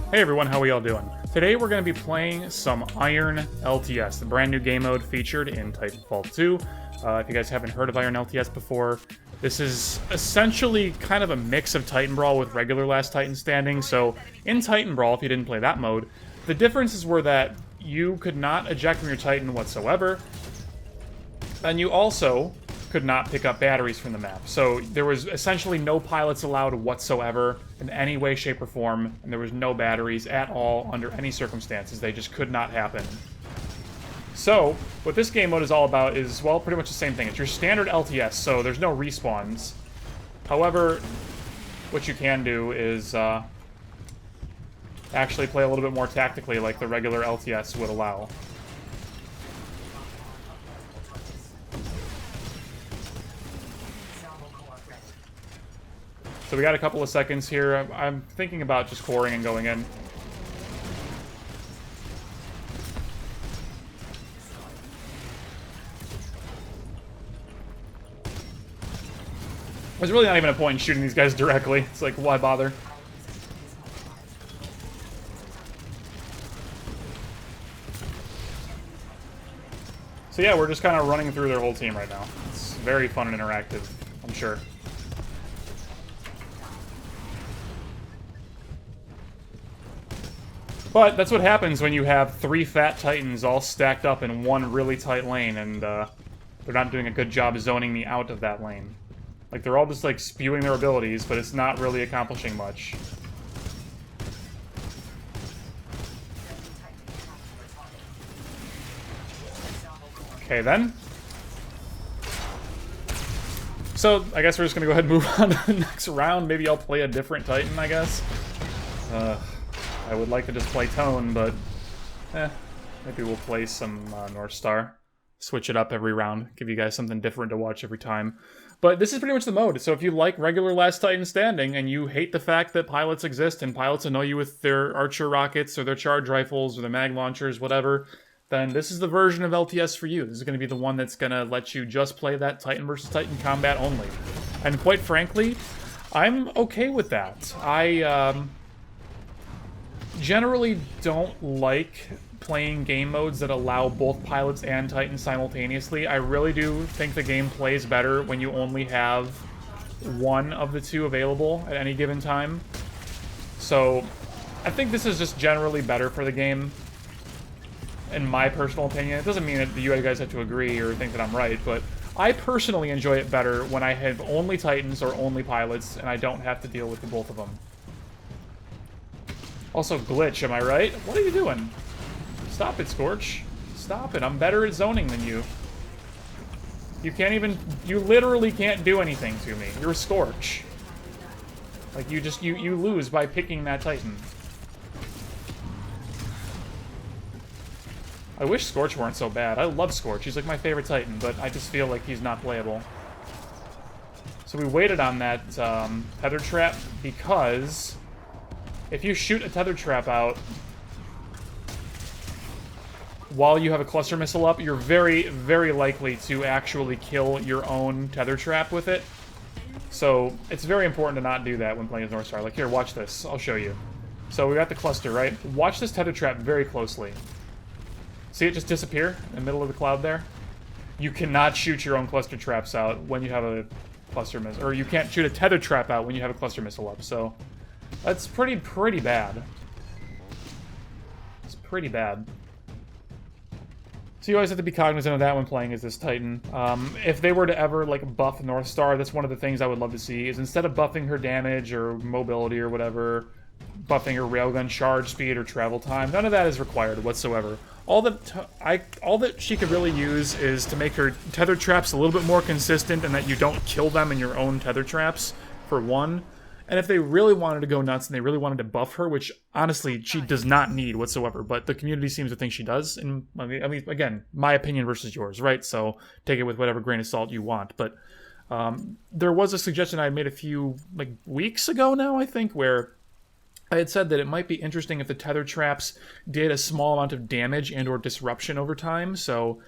Hey everyone, how we all doing? Today we're going to be playing some Iron LTS, the brand new game mode featured in Titanfall 2. If you guys haven't heard of Iron LTS before, this is essentially kind of a mix of Titan Brawl with regular Last Titan Standing. So in Titan Brawl, if you didn't play that mode, the differences were that you could not eject from your Titan whatsoever, and you also could not pick up batteries from the map. So there was essentially no pilots allowed whatsoever in any way, shape, or form, and there was no batteries at all under any circumstances. They just could not happen. So what this game mode is all about is, well, pretty much the same thing. It's your standard LTS, so there's no respawns. However, what you can do is actually play a little bit more tactically like the regular LTS would allow. So we got a couple of seconds here. I'm thinking about just coring and going in. There's really not even a point in shooting these guys directly. It's like, why bother? So yeah, we're just kind of running through their whole team right now. It's very fun and interactive, I'm sure. But that's what happens when you have 3 fat Titans all stacked up in one really tight lane, and they're not doing a good job zoning me out of that lane. Like, they're all just, like, spewing their abilities, but it's not really accomplishing much. Okay, then. So, I guess we're just gonna go ahead and move on to the next round. Maybe I'll play a different Titan, I guess. I would like to just play Tone, but maybe we'll play some North Star. Switch it up every round, give you guys something different to watch every time. But this is pretty much the mode, so if you like regular Last Titan Standing, and you hate the fact that pilots exist, and pilots annoy you with their archer rockets, or their charge rifles, or their mag launchers, whatever, then this is the version of LTS for you. This is going to be the one that's going to let you just play that Titan versus Titan combat only. And quite frankly, I'm okay with that. I generally don't like playing game modes that allow both pilots and Titans simultaneously. I really do think the game plays better when you only have one of the two available at any given time. So I think this is just generally better for the game, in my personal opinion. It doesn't mean that you guys have to agree or think that I'm right, but I personally enjoy it better when I have only Titans or only pilots and I don't have to deal with the both of them. Also, glitch, am I right? What are you doing? Stop it, Scorch. Stop it. I'm better at zoning than you. You can't even... You literally can't do anything to me. You're a Scorch. Like, you just... You lose by picking that Titan. I wish Scorch weren't so bad. I love Scorch. He's like my favorite Titan, but I just feel like he's not playable. So we waited on that tether trap because if you shoot a tether trap out while you have a cluster missile up, you're very, very likely to actually kill your own tether trap with it. So it's very important to not do that when playing as North Star. Like, here, watch this. I'll show you. So we got the cluster, right? Watch this tether trap very closely. See it just disappear in the middle of the cloud there? You cannot shoot your own cluster traps out when you have a cluster missile, or you can't shoot a tether trap out when you have a cluster missile up, so that's pretty bad. It's pretty bad. So you always have to be cognizant of that when playing as this Titan. If they were to ever, like, buff North Star, that's one of the things I would love to see, is instead of buffing her damage or mobility or whatever, buffing her railgun charge speed or travel time, none of that is required whatsoever. All that she could really use is to make her tether traps a little bit more consistent and that you don't kill them in your own tether traps, for one. And if they really wanted to go nuts and they really wanted to buff her, which honestly she does not need whatsoever, but the community seems to think she does. And I mean, again, my opinion versus yours, right? So take it with whatever grain of salt you want. But there was a suggestion I made a few weeks ago now, I think, where I had said that it might be interesting if the tether traps did a small amount of damage and or disruption over time. So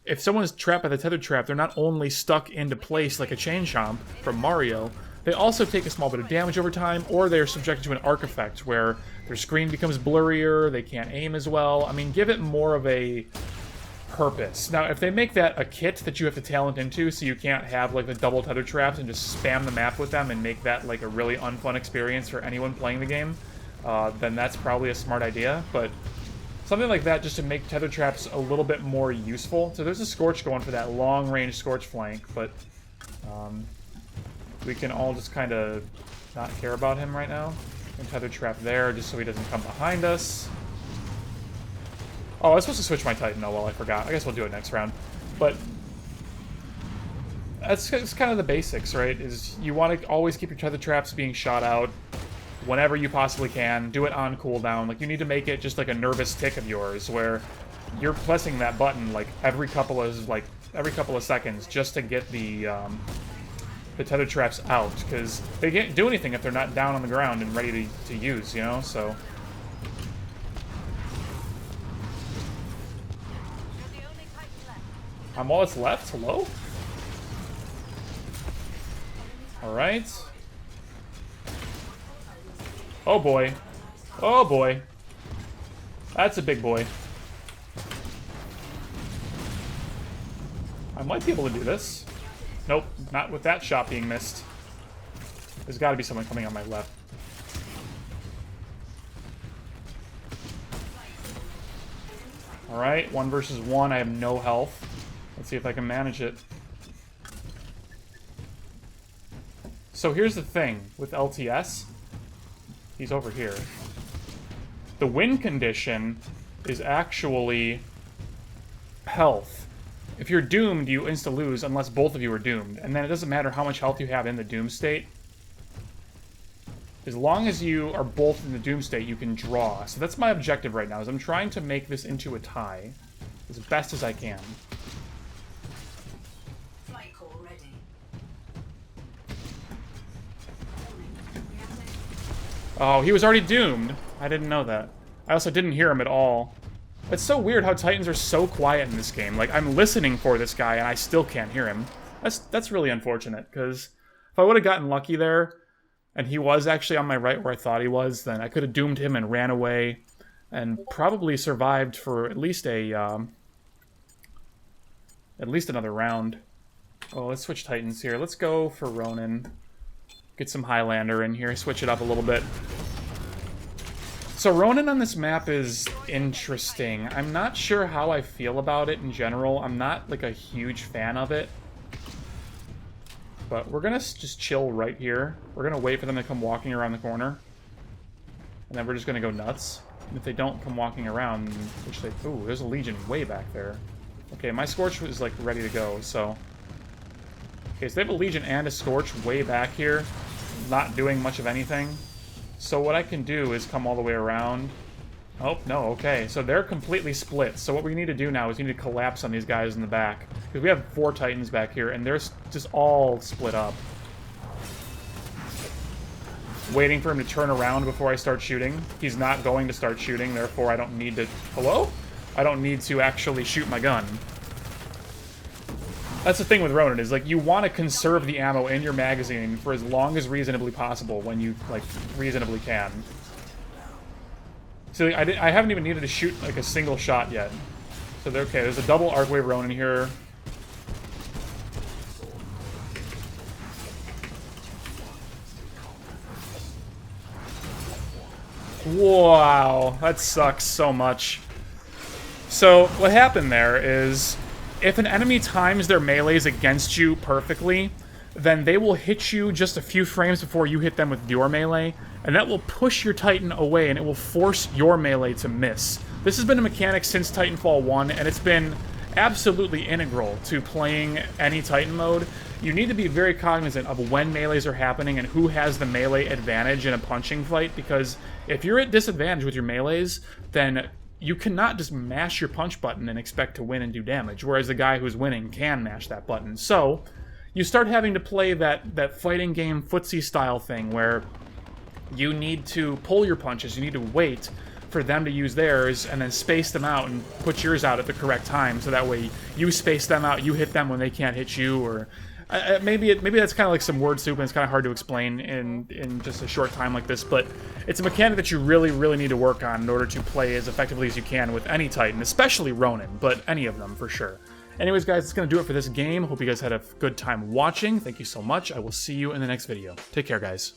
if someone is trapped by the tether trap, they're not only stuck into place like a chain chomp from Mario, they also take a small bit of damage over time, or they're subjected to an arc effect where their screen becomes blurrier, they can't aim as well. I mean, give it more of a purpose. Now, if they make that a kit that you have to talent into, so you can't have like the double tether traps and just spam the map with them and make that like a really unfun experience for anyone playing the game, then that's probably a smart idea. But something like that just to make tether traps a little bit more useful. So there's a Scorch going for that long-range Scorch flank, but we can all just kind of not care about him right now. And tether trap there just so he doesn't come behind us. Oh, I was supposed to switch my Titan. Oh, well, I forgot. I guess we'll do it next round. But that's kind of the basics, right? Is you want to always keep your tether traps being shot out whenever you possibly can. Do it on cooldown. Like, you need to make it just like a nervous tick of yours where you're pressing that button like every couple of seconds just to get the tether traps out, because they can't do anything if they're not down on the ground and ready to use, you know? So I'm all that's left? Hello? Alright. Oh boy. Oh boy. That's a big boy. I might be able to do this. Nope, not with that shot being missed. There's got to be someone coming on my left. Alright, 1 versus 1. I have no health. Let's see if I can manage it. So here's the thing with LTS. He's over here. The win condition is actually health. If you're doomed, you insta-lose unless both of you are doomed. And then it doesn't matter how much health you have in the doom state. As long as you are both in the doom state, you can draw. So that's my objective right now, is I'm trying to make this into a tie as best as I can. Oh, he was already doomed. I didn't know that. I also didn't hear him at all. It's so weird how Titans are so quiet in this game. Like, I'm listening for this guy, and I still can't hear him. That's really unfortunate, because if I would have gotten lucky there, and he was actually on my right where I thought he was, then I could have doomed him and ran away, and probably survived for at least another round. Oh, let's switch Titans here. Let's go for Ronin. Get some Highlander in here, switch it up a little bit. So Ronin on this map is interesting. I'm not sure how I feel about it in general. I'm not, like, a huge fan of it. But we're gonna just chill right here. We're gonna wait for them to come walking around the corner. And then we're just gonna go nuts. And if they don't come walking around, which they... Ooh, there's a Legion way back there. Okay, my Scorch is, like, ready to go, so... Okay, so they have a Legion and a Scorch way back here. Not doing much of anything. So what I can do is come all the way around. Oh, no, okay. So they're completely split. So what we need to do now is we need to collapse on these guys in the back. Because we have 4 Titans back here, and they're just all split up. Waiting for him to turn around before I start shooting. He's not going to start shooting, therefore I don't need to... Hello? I don't need to actually shoot my gun. That's the thing with Ronin, is, like, you want to conserve the ammo in your magazine for as long as reasonably possible when you, like, reasonably can. So I haven't even needed to shoot, like, a single shot yet. So, okay, there's a double Arcwave Ronin here. Wow, that sucks so much. So, what happened there is... If an enemy times their melees against you perfectly, then they will hit you just a few frames before you hit them with your melee, and that will push your Titan away, and it will force your melee to miss. This has been a mechanic since Titanfall 1, and it's been absolutely integral to playing any Titan mode. You need to be very cognizant of when melees are happening and who has the melee advantage in a punching fight, because if you're at disadvantage with your melees, then... You cannot just mash your punch button and expect to win and do damage, whereas the guy who's winning can mash that button. So, you start having to play that fighting game footsie style thing where you need to pull your punches, you need to wait for them to use theirs, and then space them out and put yours out at the correct time, so that way you space them out, you hit them when they can't hit you, or maybe that's kind of like some word soup, and it's kind of hard to explain in just a short time like this, but it's a mechanic that you really, really need to work on in order to play as effectively as you can with any Titan, especially Ronin, but any of them for sure. Anyways, guys, that's going to do it for this game. Hope you guys had a good time watching. Thank you so much. I will see you in the next video. Take care, guys.